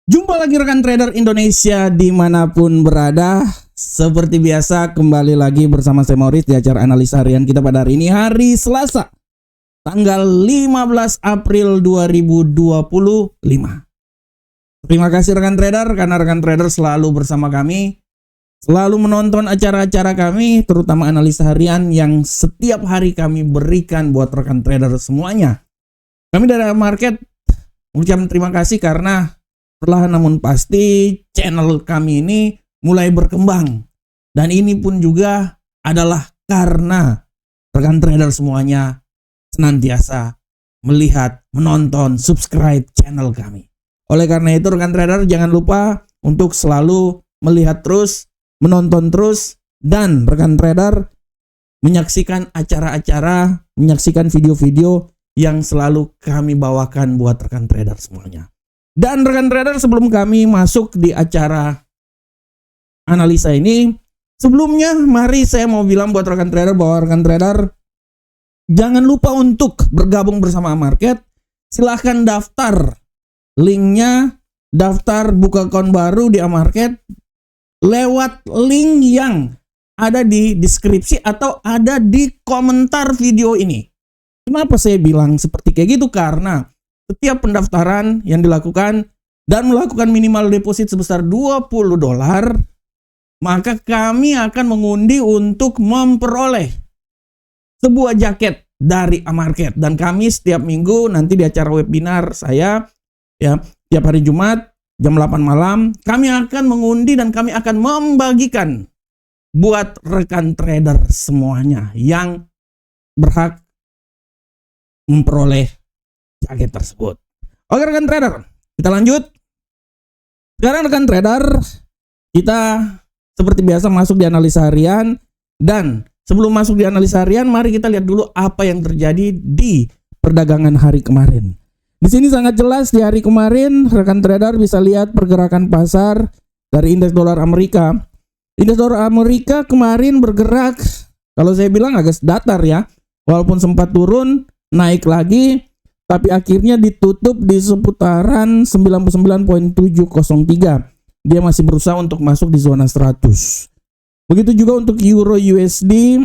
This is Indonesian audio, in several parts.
Jumpa lagi rekan trader Indonesia dimanapun berada. Seperti biasa kembali lagi bersama saya Maurice di acara analisa harian kita pada hari ini, hari Selasa tanggal 15 April 2025. Terima kasih rekan trader karena rekan trader selalu bersama kami, selalu menonton acara-acara kami, terutama analisa harian yang setiap hari kami berikan buat rekan trader semuanya. Kami dari market mengucapkan terima kasih karena perlahan namun pasti channel kami ini mulai berkembang. Dan ini pun juga adalah karena rekan trader semuanya senantiasa melihat, menonton, subscribe channel kami. Oleh karena itu rekan trader jangan lupa untuk selalu melihat terus, menonton terus, dan rekan trader menyaksikan acara-acara, menyaksikan video-video yang selalu kami bawakan buat rekan trader semuanya. Dan rekan trader, sebelum kami masuk di acara analisa ini, sebelumnya mari saya mau bilang buat rekan trader bahwa rekan trader jangan lupa untuk bergabung bersama market. Silahkan daftar, linknya daftar buka akun baru di market lewat link yang ada di deskripsi atau ada di komentar video ini. Kenapa saya bilang seperti kayak gitu? Karena setiap pendaftaran yang dilakukan dan melakukan minimal deposit sebesar $20, maka kami akan mengundi untuk memperoleh sebuah jaket dari market. Dan kami setiap minggu nanti di acara webinar saya, ya, tiap hari Jumat jam 8 malam, kami akan mengundi dan kami akan membagikan buat rekan trader semuanya yang berhak memperoleh jaket tersebut. Oke rekan trader, kita lanjut. Sekarang rekan trader, kita seperti biasa masuk di analisa harian. Dan sebelum masuk di analisa harian, mari kita lihat dulu apa yang terjadi di perdagangan hari kemarin. Di sini sangat jelas di hari kemarin rekan trader bisa lihat pergerakan pasar dari indeks dolar Amerika. Indeks dolar Amerika kemarin bergerak, kalau saya bilang agak datar ya, walaupun sempat turun, naik lagi, tapi akhirnya ditutup di seputaran 99.703. Dia masih berusaha untuk masuk di zona 100. Begitu juga untuk Euro USD,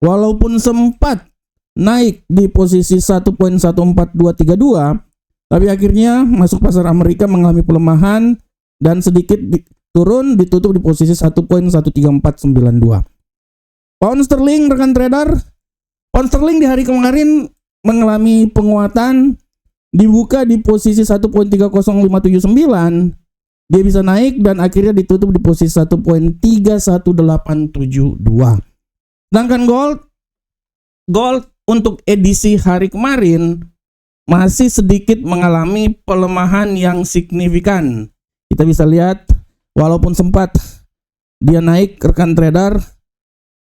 walaupun sempat naik di posisi 1.14232, tapi akhirnya masuk pasar Amerika mengalami pelemahan dan sedikit turun, ditutup di posisi 1.13492. Pound sterling rekan trader, pound sterling di hari kemarin mengalami penguatan, dibuka di posisi 1.30579, dia bisa naik dan akhirnya ditutup di posisi 1.31872. Sedangkan gold untuk edisi hari kemarin masih sedikit mengalami pelemahan yang signifikan. Kita bisa lihat walaupun sempat dia naik rekan trader,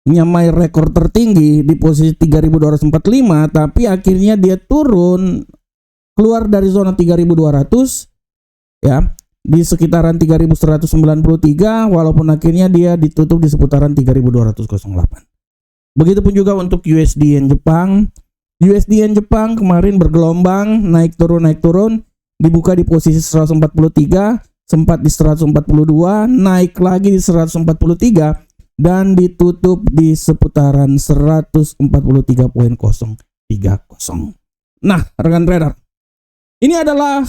menyamai rekor tertinggi di posisi 3.245, tapi akhirnya dia turun keluar dari zona 3.200 ya, di sekitaran 3.193, walaupun akhirnya dia ditutup di seputaran 3.208. Begitupun juga untuk USD Yen Jepang. USD Yen Jepang kemarin bergelombang, naik turun, dibuka di posisi 143, sempat di 142, naik lagi di 143, dan ditutup di seputaran 143.030. Nah, rekan trader, ini adalah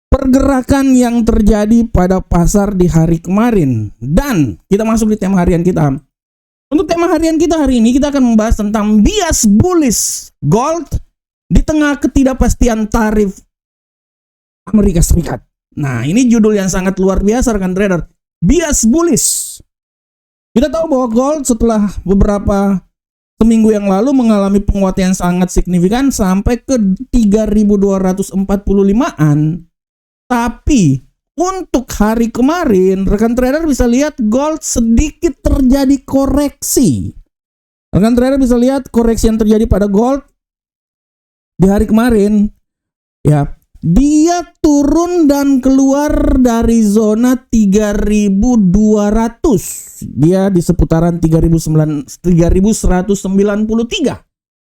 pergerakan yang terjadi pada pasar di hari kemarin. Dan kita masuk di tema harian kita. Untuk tema harian kita hari ini, kita akan membahas tentang bias bullish gold di tengah ketidakpastian tarif Amerika Serikat. Nah, ini judul yang sangat luar biasa rekan trader. Bias bullish. Kita tahu bahwa gold setelah beberapa seminggu yang lalu mengalami penguatan yang sangat signifikan sampai ke 3.245-an. Tapi untuk hari kemarin rekan trader bisa lihat gold sedikit terjadi koreksi. Rekan trader bisa lihat koreksi yang terjadi pada gold di hari kemarin ya. Dia turun dan keluar dari zona 3.200. Dia di seputaran 3.193.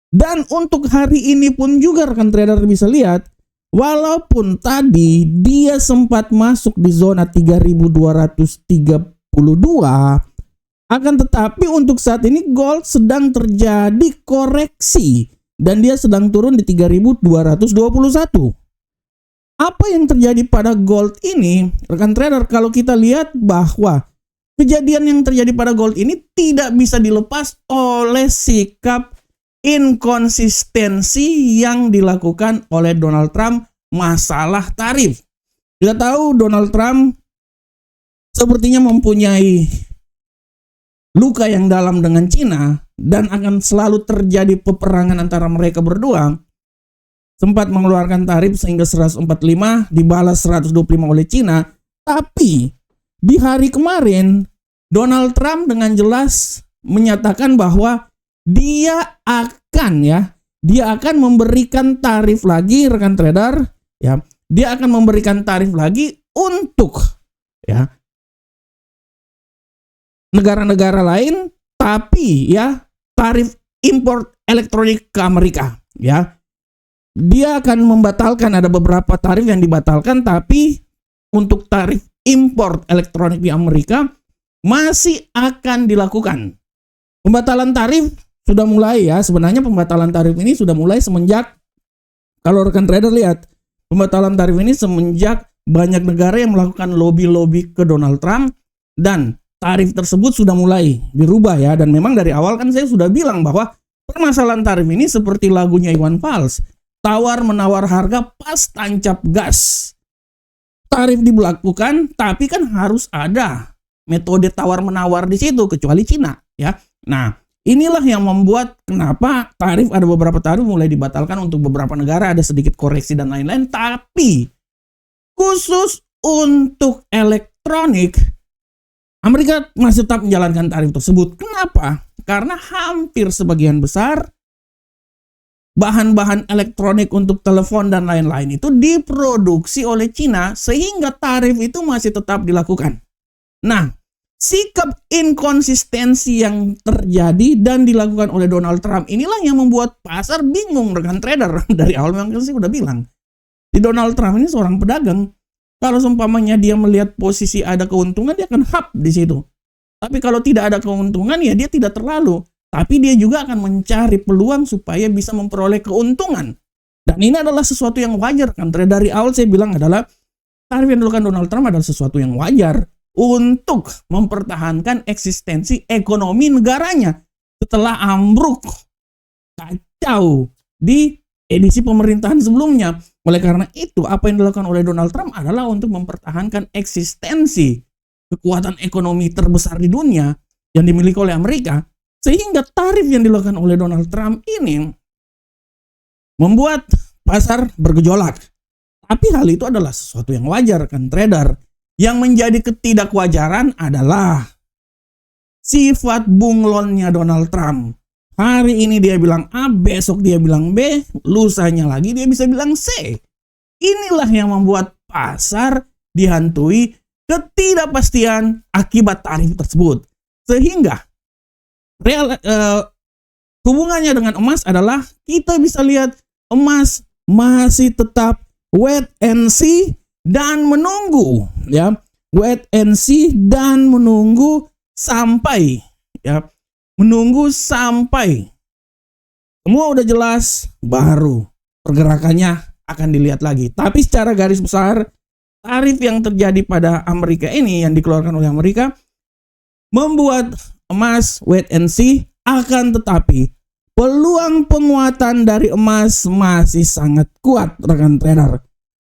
Dan untuk hari ini pun juga rekan trader bisa lihat Walaupun tadi dia sempat masuk di zona 3232, akan tetapi untuk saat ini gold sedang terjadi koreksi dan dia sedang turun di 3221. Apa yang terjadi pada gold ini, rekan trader? Kalau kita lihat bahwa kejadian yang terjadi pada gold ini tidak bisa dilepas oleh sikap inkonsistensi yang dilakukan oleh Donald Trump masalah tarif. Kita tahu Donald Trump sepertinya mempunyai luka yang dalam dengan Cina dan akan selalu terjadi peperangan antara mereka berdua. Sempat mengeluarkan tarif sehingga 145 dibalas 125 oleh Cina, tapi di hari kemarin Donald Trump dengan jelas menyatakan bahwa dia akan memberikan tarif lagi, rekan trader, ya. Dia akan memberikan tarif lagi untuk ya negara-negara lain, tapi ya tarif import elektronik ke Amerika, ya. Dia akan membatalkan, ada beberapa tarif yang dibatalkan, tapi untuk tarif import elektronik di Amerika masih akan dilakukan. Pembatalan tarif sudah mulai ya. Sebenarnya pembatalan tarif ini sudah mulai semenjak, kalau rekan trader lihat, pembatalan tarif ini semenjak banyak negara yang melakukan lobby-lobby ke Donald Trump dan tarif tersebut sudah mulai dirubah ya. Dan memang dari awal kan saya sudah bilang bahwa permasalahan tarif ini seperti lagunya Iwan Fals, tawar-menawar harga pas tancap gas. Tarif diberlakukan, tapi kan harus ada metode tawar-menawar di situ, kecuali Cina ya. Nah, inilah yang membuat kenapa tarif, ada beberapa tarif mulai dibatalkan untuk beberapa negara, ada sedikit koreksi dan lain-lain, tapi khusus untuk elektronik Amerika masih tetap menjalankan tarif tersebut. Kenapa? Karena hampir sebagian besar bahan-bahan elektronik untuk telepon dan lain-lain itu diproduksi oleh Cina, sehingga tarif itu masih tetap dilakukan. Nah, sikap inkonsistensi yang terjadi dan dilakukan oleh Donald Trump inilah yang membuat pasar bingung, rekan trader. Dari awal memang saya sudah bilang, di Donald Trump ini seorang pedagang. Kalau seumpamanya dia melihat posisi ada keuntungan, dia akan hap di situ. Tapi kalau tidak ada keuntungan, ya dia tidak terlalu. Tapi dia juga akan mencari peluang supaya bisa memperoleh keuntungan. Dan ini adalah sesuatu yang wajar, kan? Dari awal saya bilang adalah tarif yang dilakukan Donald Trump adalah sesuatu yang wajar untuk mempertahankan eksistensi ekonomi negaranya setelah ambruk kacau di edisi pemerintahan sebelumnya. Oleh karena itu, apa yang dilakukan oleh Donald Trump adalah untuk mempertahankan eksistensi kekuatan ekonomi terbesar di dunia yang dimiliki oleh Amerika, sehingga tarif yang dilakukan oleh Donald Trump ini membuat pasar bergejolak. Tapi hal itu adalah sesuatu yang wajar, kan trader. Yang menjadi ketidakwajaran adalah sifat bunglonnya Donald Trump. Hari ini dia bilang A, besok dia bilang B, lusanya lagi dia bisa bilang C. Inilah yang membuat pasar dihantui ketidakpastian akibat tarif tersebut. Sehingga hubungannya dengan emas adalah kita bisa lihat emas masih tetap wait and see dan menunggu, ya, wait and see dan menunggu sampai, ya, menunggu sampai semua udah jelas, baru pergerakannya akan dilihat lagi. Tapi secara garis besar, tarif yang terjadi pada Amerika ini, yang dikeluarkan oleh Amerika, membuat emas wait and see. Akan tetapi peluang penguatan dari emas masih sangat kuat, rekan trader.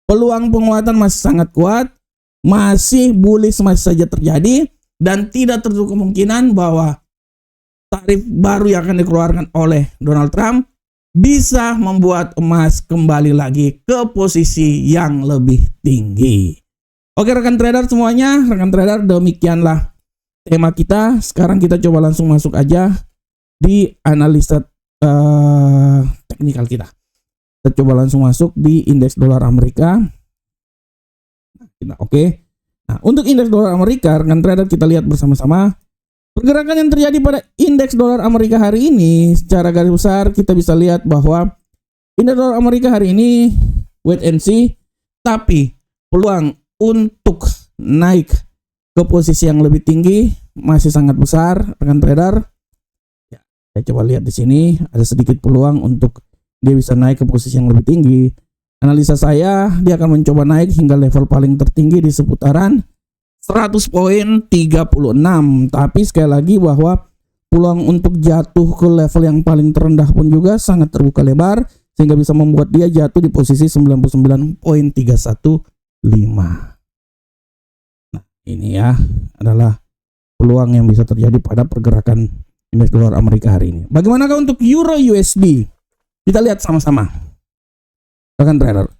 Peluang penguatan masih sangat kuat, masih bullish masih saja terjadi, dan tidak tertutup kemungkinan bahwa tarif baru yang akan dikeluarkan oleh Donald Trump bisa membuat emas kembali lagi ke posisi yang lebih tinggi. Oke rekan trader semuanya, rekan trader, demikianlah tema kita. Sekarang kita coba langsung masuk aja di analisa teknikal kita. Kita coba langsung masuk di indeks dolar Amerika. Oke. Nah, untuk indeks dolar Amerika, rekan trader, kita lihat bersama-sama pergerakan yang terjadi pada indeks dolar Amerika hari ini. Secara garis besar kita bisa lihat bahwa indeks dolar Amerika hari ini wait and see, tapi peluang untuk naik ke posisi yang lebih tinggi masih sangat besar, rekan trader. Ya, saya coba lihat di sini ada sedikit peluang untuk dia bisa naik ke posisi yang lebih tinggi. Analisa saya, dia akan mencoba naik hingga level paling tertinggi di seputaran 100.36. Tapi sekali lagi bahwa peluang untuk jatuh ke level yang paling terendah pun juga sangat terbuka lebar, sehingga bisa membuat dia jatuh di posisi 99.315. Nah, ini ya adalah peluang yang bisa terjadi pada pergerakan indeks dolar Amerika hari ini. Bagaimanakah untuk Euro USD? Kita lihat sama-sama, rekan trader.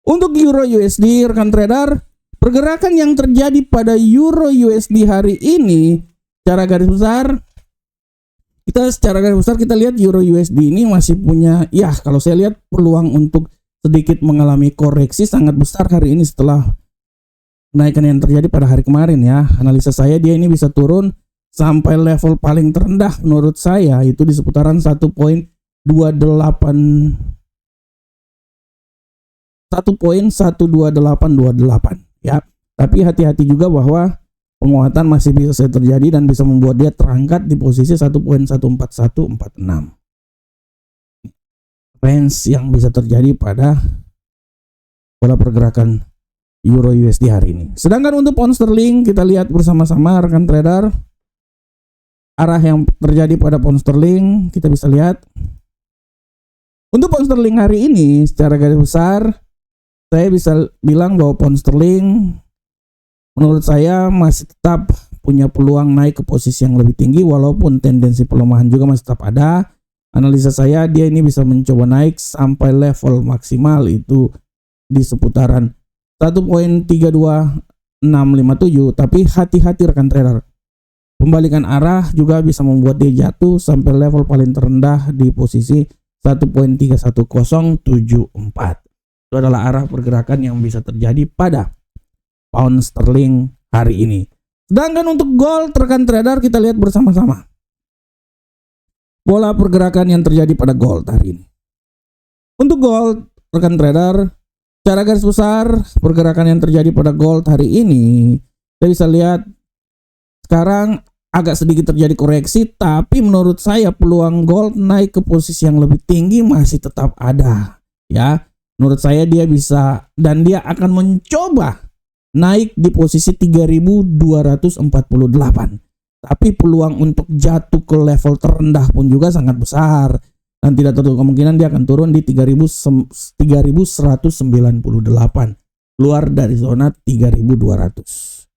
Untuk Euro USD, rekan trader, pergerakan yang terjadi pada Euro USD hari ini secara garis besar, kita lihat Euro USD ini masih punya, ya kalau saya lihat peluang untuk sedikit mengalami koreksi sangat besar hari ini setelah kenaikan yang terjadi pada hari kemarin ya. Analisa saya dia ini bisa turun sampai level paling terendah menurut saya itu di seputaran 1.128 ya. Tapi hati-hati juga bahwa penguatan masih bisa terjadi dan bisa membuat dia terangkat di posisi 1.14146. Range yang bisa terjadi pada pola pergerakan Euro USD hari ini. Sedangkan untuk pound sterling kita lihat bersama-sama rekan trader. Arah yang terjadi pada pound sterling kita bisa lihat. Untuk pound sterling hari ini secara garis besar saya bisa bilang bahwa pound sterling menurut saya masih tetap punya peluang naik ke posisi yang lebih tinggi walaupun tendensi pelemahan juga masih tetap ada. Analisa saya dia ini bisa mencoba naik sampai level maksimal itu di seputaran 1.32657, tapi hati-hati rekan trader. Pembalikan arah juga bisa membuat dia jatuh sampai level paling terendah di posisi 1.31074. Itu adalah arah pergerakan yang bisa terjadi pada pound sterling hari ini. Sedangkan untuk gold rekan trader kita lihat bersama-sama pola pergerakan yang terjadi pada gold hari ini. Untuk gold rekan trader secara garis besar pergerakan yang terjadi pada gold hari ini kita bisa lihat sekarang agak sedikit terjadi koreksi, tapi menurut saya peluang gold naik ke posisi yang lebih tinggi masih tetap ada ya. Menurut saya dia bisa dan dia akan mencoba naik di posisi 3248. Tapi peluang untuk jatuh ke level terendah pun juga sangat besar dan tidak tertutup kemungkinan dia akan turun di 3198, keluar dari zona 3200.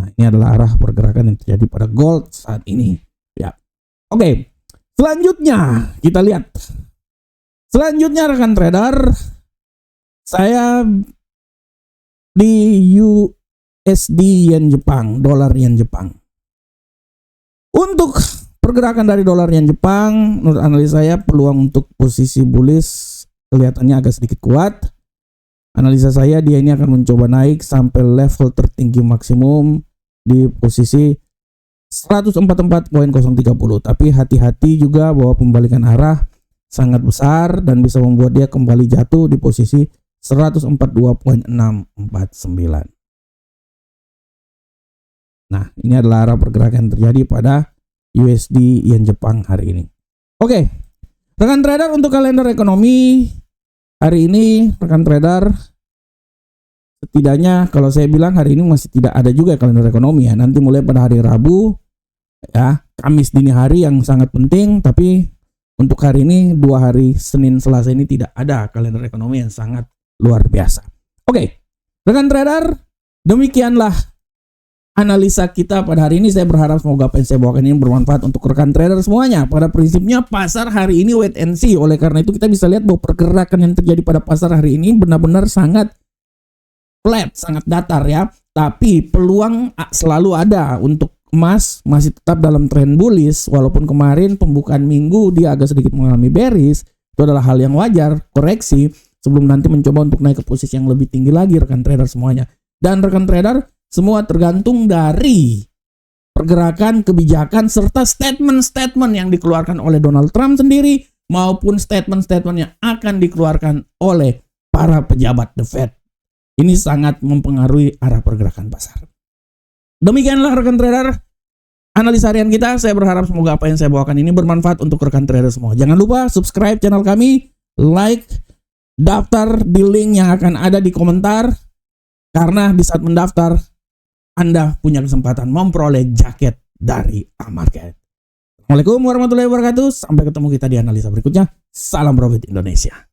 Nah, ini adalah arah pergerakan yang terjadi pada gold saat ini ya. Oke. Selanjutnya kita lihat. Selanjutnya rekan trader, saya di USD yen Jepang, dolar yen Jepang. Untuk pergerakan dari dolar yen Jepang, menurut analisa saya peluang untuk posisi bullish kelihatannya agak sedikit kuat. Analisa saya dia ini akan mencoba naik sampai level tertinggi maksimum di posisi 144.030. Tapi hati-hati juga bahwa pembalikan arah sangat besar dan bisa membuat dia kembali jatuh di posisi 142.649. Nah, ini adalah arah pergerakan yang terjadi pada USD yen Jepang hari ini. Oke, rekan trader, untuk kalender ekonomi hari ini, rekan trader, setidaknya kalau saya bilang hari ini masih tidak ada juga kalender ekonomi ya. Nanti mulai pada hari Rabu, ya, Kamis dini hari yang sangat penting. Tapi untuk hari ini, 2 hari Senin Selasa ini tidak ada kalender ekonomi yang sangat luar biasa. Oke, rekan trader, demikianlah analisa kita pada hari ini. Saya berharap semoga apa yang saya bawakan ini bermanfaat untuk rekan trader semuanya. Pada prinsipnya pasar hari ini wait and see. Oleh karena itu kita bisa lihat bahwa pergerakan yang terjadi pada pasar hari ini benar-benar sangat flat, sangat datar ya. Tapi peluang selalu ada untuk emas masih tetap dalam tren bullish. Walaupun kemarin pembukaan minggu dia agak sedikit mengalami bearish. Itu adalah hal yang wajar, koreksi sebelum nanti mencoba untuk naik ke posisi yang lebih tinggi lagi rekan trader semuanya. Dan rekan trader, semua tergantung dari pergerakan kebijakan serta statement-statement yang dikeluarkan oleh Donald Trump sendiri maupun statement-statement yang akan dikeluarkan oleh para pejabat The Fed. Ini sangat mempengaruhi arah pergerakan pasar. Demikianlah rekan trader, analisa harian kita. Saya berharap semoga apa yang saya bawakan ini bermanfaat untuk rekan trader semua. Jangan lupa subscribe channel kami, like, daftar di link yang akan ada di komentar. Karena di saat mendaftar, Anda punya kesempatan memperoleh jaket dari Amarket. Assalamualaikum warahmatullahi wabarakatuh. Sampai ketemu kita di analisa berikutnya. Salam profit Indonesia.